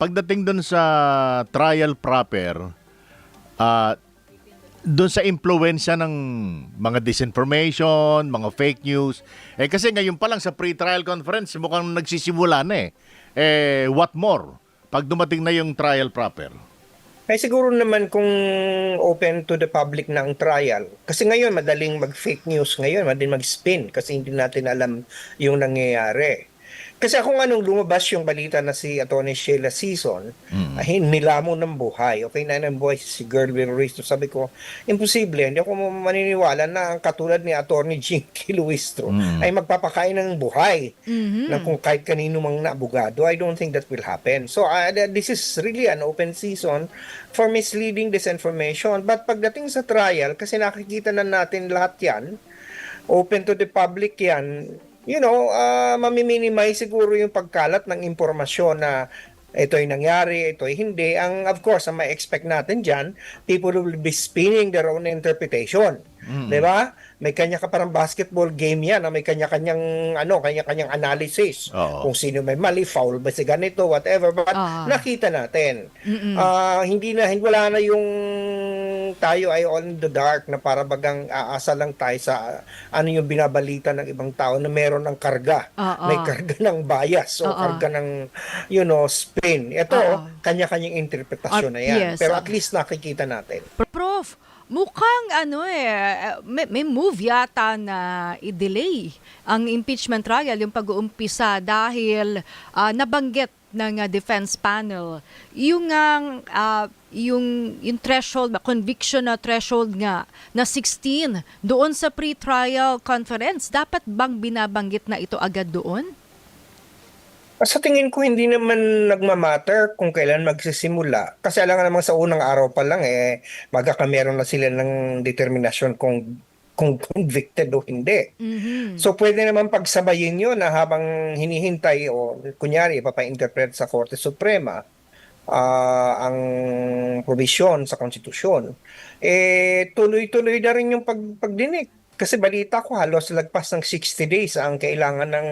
pagdating dun sa trial proper, doon sa impluwensya ng mga disinformation, mga fake news. Kasi ngayon pa lang sa pre-trial conference, mukhang nagsisimula na eh. What more? Pag dumating na yung trial proper. Ay siguro naman kung open to the public na ang trial. Kasi ngayon madaling mag-fake news ngayon, madaling mag-spin kasi hindi natin alam yung nangyayari. Kasi kung anong lumabas yung balita na si Atty. Sheila Sison, ay nilamon ng buhay. Okay na ng buhay si Girl Will Ruiz. Sabi ko, imposible. Hindi ako maniniwala na ang katulad ni Atty. Jinky Luistro ay magpapakain ng buhay ng kung kahit kanino mang na abogado. I don't think that will happen. So this is really an open season for misleading disinformation. But pagdating sa trial, kasi nakikita na natin lahat yan, open to the public yan, mamiminimize siguro yung pagkalat ng impormasyon na ito'y nangyari, ito'y hindi. Of course, ang ma-expect natin dyan, people will be spinning their own interpretation. Diba? May kanya ka parang basketball game yan, may kanya-kanyang kanya-kanyang analysis. Kung sino may mali, foul ba si ganito, whatever. But nakita natin. Wala na yung tayo ay all in the dark na para bagang aasa lang tayo sa ano yung binabalita ng ibang tao na meron ng karga. May karga ng bias o karga ng spin. Ito, kanya-kanyang interpretasyon na yan. Yes, Pero at least nakikita natin. Prof, mukhang may move yata na i-delay ang impeachment trial, yung pag-uumpisa dahil nabanggit ng defense panel yung threshold, conviction na threshold nga na 16 doon sa pre-trial conference. Dapat bang binabanggit na ito agad doon? Sa tingin ko hindi naman nagmamatter kung kailan magsisimula. Kasi alam nga naman sa unang araw pa lang magkakameron na sila ng determinasyon kung convicted o hindi. So pwede naman pagsabayin yun na habang hinihintay o kunyari ipapa-interpret sa Korte Suprema ang probisyon sa konstitusyon, tuloy-tuloy na rin yung pagdinig. Kasi balita ko halos lagpas ng 60 days ang kailangan ng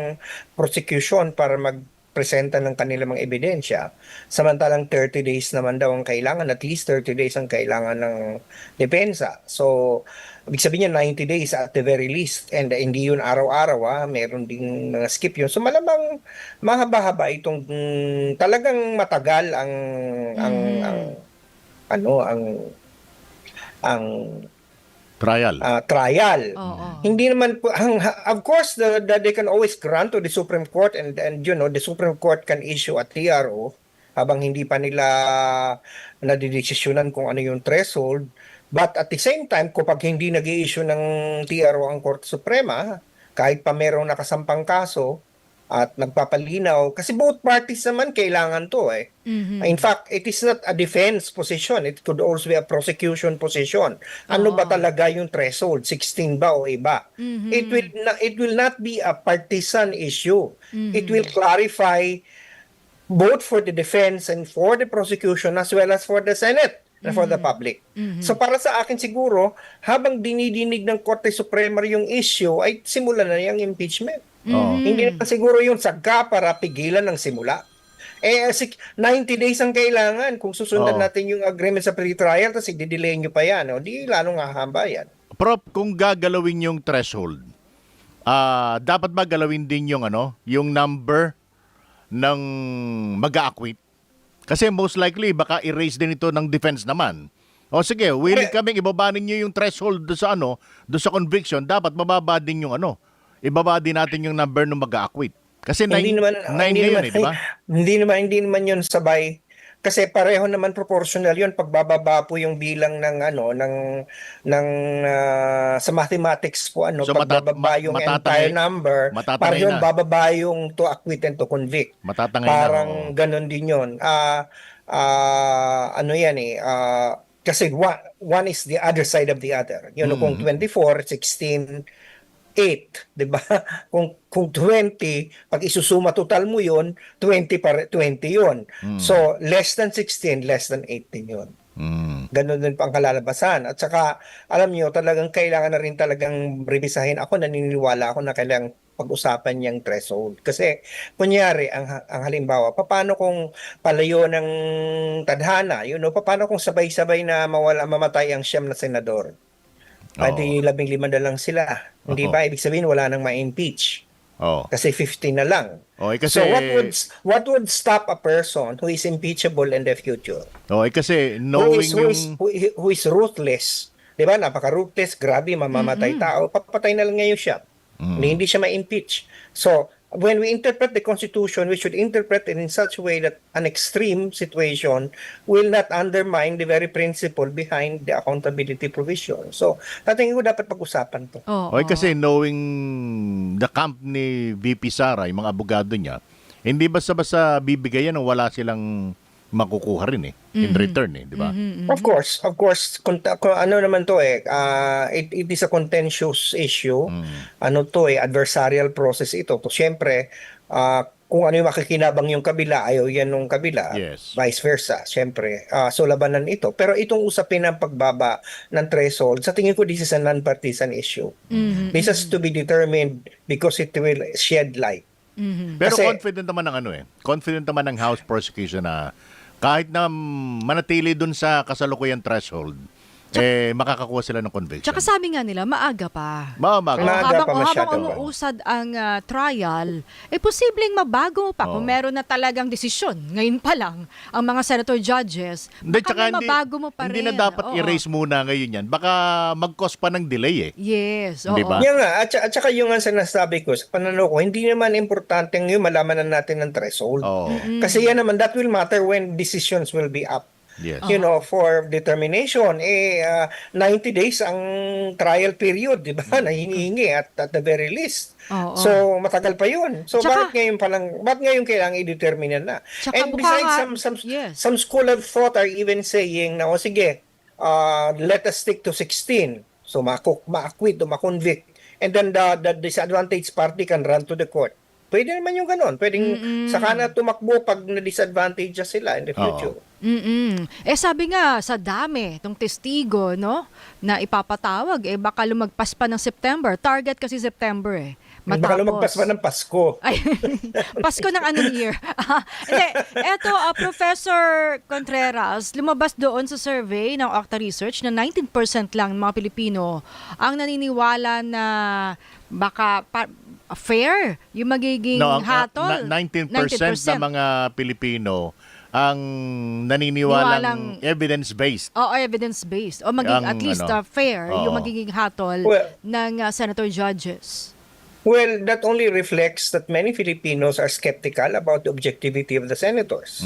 prosecution para magpresenta ng kanilang mga ebidensya. Samantalang 30 days naman daw ang kailangan, at least 30 days ang kailangan ng depensa. So, ibig sabihin niya 90 days at the very least. And hindi yun araw-araw, meron ding mga skip yun. So, malamang mahaba-haba itong talagang matagal ang Trial. Trial. Hindi naman po, of course they can always grant to the Supreme Court and the Supreme Court can issue a TRO habang hindi pa nila nadidesisyonan kung ano yung threshold. But at the same time, kapag hindi nag-i-issue ng TRO ang Korte Suprema, kahit pa merong nakasampang kaso at nagpapalinaw, kasi both parties naman kailangan to In fact, it is not a defense position. It could also be a prosecution position. Ano ba talaga yung threshold? 16 ba o iba? It will not be a partisan issue. It will clarify both for the defense and for the prosecution as well as for the Senate and for the public. So para sa akin siguro, habang dinidinig ng Korte Suprema yung issue, ay simula na yung impeachment. Hindi na siguro yung sagka para pigilan ng simula. 90 days ang kailangan kung susundan natin yung agreement sa pre-trial tapos i-delay nyo pa yan. Di lalong hahaba yan. Prof, kung gagalawin yung threshold, dapat ba galawin din yung yung number ng mag-a-acquit? Kasi most likely baka erase din ito ng defense naman. O sige, willing kaming ibaba ninyo yung threshold doon sa conviction, dapat mababa din yung ibaba din natin yung number ng mag-a-acquit. Kasi 9 ngayon di ba? Hindi naman yun sabay. Kasi pareho naman proportional yun pagbababa po yung bilang ng sa mathematics po So, pagbababa yung entire number, pareho bababa yung to acquit and to convict. Matatangay Parang ganun din yun. Kasi one is the other side of the other. Kung 24, 16, 8, 'di ba? Kung 20, pag isusuma total mo 'yon, 20 'yon. So less than 16, less than 18 'yon. Ganun din po ang kalalabasan. At saka, alam nyo, talagang kailangan na rin talagang revisahin. Ako, naniniwala ako na kailangang pag-usapan yung threshold. Kasi, kunyari, ang halimbawa, paano kung palayo ng tadhana, paano kung sabay-sabay na mamatay ang siyam na senador? Pwede Oo. 15 na lang sila. Hindi Oo. ba? Ibig sabihin, wala nang ma-impeach. Oo. Kasi 50 na lang. Kasi So what would stop a person who is impeachable in the future? kasi Who is knowing who yung is who is ruthless? 'Di ba? Napaka-ruthless, grabe, mamamatay tao. Papatay na lang ngayon siya. Hindi siya ma-impeach. So when we interpret the Constitution, we should interpret it in such a way that an extreme situation will not undermine the very principle behind the accountability provision. So, tatingin ko dapat pag-usapan to. Oo. kasi knowing the camp ni VP Sara, yung mga abogado niya, hindi basta-basta bibigay yan o wala silang makukuha rin in return di ba? Of course, ano naman to it is a contentious issue. Ano to adversarial process ito. To syempre, kung ano yung makikinabang yung kabila, ayaw yan nung kabila, Yes. vice versa, syempre. So labanan ito. Pero itong usapin ng pagbaba ng threshold, sa tingin ko this is a non-partisan issue. This has to be determined because it will shed light. Pero Kasi- confident naman confident naman ng House prosecution na kahit na manatili dun sa kasalukuyang threshold, makakakuha sila ng conviction. Tsaka sabi nga nila, maaga pa. Maaga. Maaga pa masyado. Habang umuusad ang trial, posibleng mabago pa kung meron na talagang desisyon. Ngayon pa lang, ang mga senator judges, Hindi, baka tsaka may mabago mo pa hindi rin. na dapat Oo. i-raise muna ngayon yan. Baka mag-cause pa ng delay Yes, oo. Di ba? Yan nga, at saka yung nga sinasabi ko, sa pananaw ko, hindi naman importante ngayon malaman na natin ng threshold. Oo. Kasi yan naman, that will matter when decisions will be up. Yes. For determination, 90 days ang trial period, di ba? Na hinihingi at the very least. Oo. So, matagal pa yun. So, Tsaka- bakit ngayon kailangan i-determine na? Tsaka And mukha besides, nga- yes. some school of thought are even saying na, sige, let us stick to 16. So, ma-acquit o ma-convict. And then the disadvantaged party can run to the court. Pwede naman yung ganon. Pwedeng saka na tumakbo pag na-disadvantage sila in the future. Sabi nga, sa dami, itong testigo, no, na ipapatawag, baka lumagpas pa ng September. Target kasi September Baka lumagpas pa ng Pasko. Ay, Pasko ng anong year? Hindi, eto, Professor Contreras, lumabas doon sa survey ng Octa Research na 19% lang ng mga Pilipino ang naniniwala na baka fair yung magiging hatol. 19% ng mga Pilipino ang naniniwalang Niwalang- evidence-based. Oo, evidence-based. O maging Ang at least fair oo. yung magiging hatol Well- ng senator judges. Well, that only reflects that many Filipinos are skeptical about the objectivity of the senators.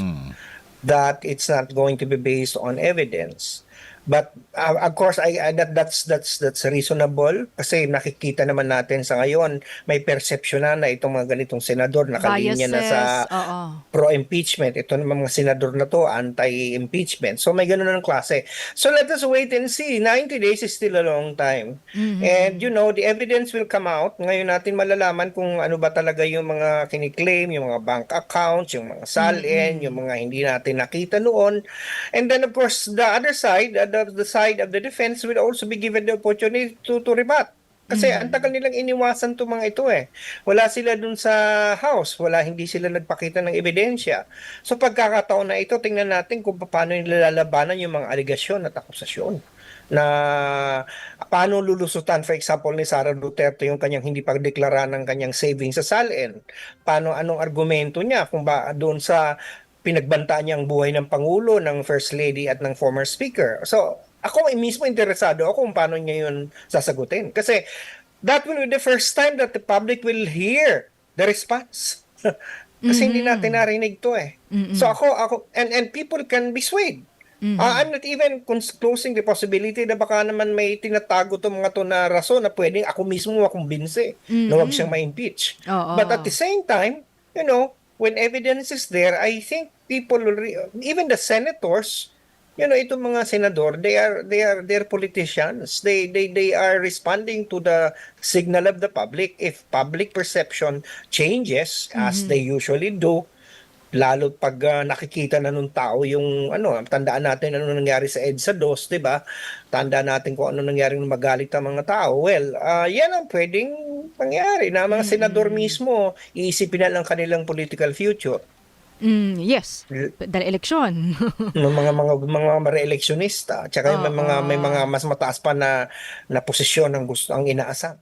That it's not going to be based on evidence. But of course, that's reasonable kasi nakikita naman natin sa ngayon may perception na itong mga ganitong senador nakalinya na sa Biases, oo. pro-impeachment. Ito naman mga senador na to anti-impeachment. So may ganun ng klase. So let us wait and see. 90 days is still a long time. And the evidence will come out. Ngayon natin malalaman kung ano ba talaga yung mga kiniklaim, yung mga bank accounts, yung mga salin, yung mga hindi natin nakita noon. And then of course, the other side, the side of the defense will also be given the opportunity to rebut. Kasi ang tagal nilang iniwasan itong mga ito Wala sila dun sa House. Hindi sila nagpakita ng ebidensya. So pagkakataon na ito, tingnan natin kung paano nilalabanan yung mga aligasyon at akusasyon. Na paano lulusutan, for example, ni Sara Duterte yung kanyang hindi pagdeklara ng kanyang savings sa SALN. Anong argumento niya kung ba doon sa pinagbantaan niyang buhay ng Pangulo, ng First Lady at ng former Speaker. So, ako mismo interesado ako kung paano niya yun sasagutin. Kasi that will be the first time that the public will hear the response. Kasi hindi natin narinig to So ako and people can be swayed. I'm not even closing the possibility na baka naman may tinatago to mga to na rason na pwedeng ako mismo makumbinse na huwag siyang ma-impeach. Oo. But at the same time, when evidence is there, I think people will even the senators, itong mga senador, they're politicians. They are responding to the signal of the public. If public perception changes as they usually do, Lalo pag nakikita na nung tao yung ano, tandaan natin ano nangyari sa EDSA 2, 'di ba? Tandaan natin kung ano nangyari nung magalit ang mga tao. Well, yan ang pwedeng mangyari na ang mga senador mismo iisipin na lang kanilang political future Yes. Dahil eleksyon. ng mga re-electionista, tsaka yung may mga mas mataas pa na posisyon ang gusto ang inaasam.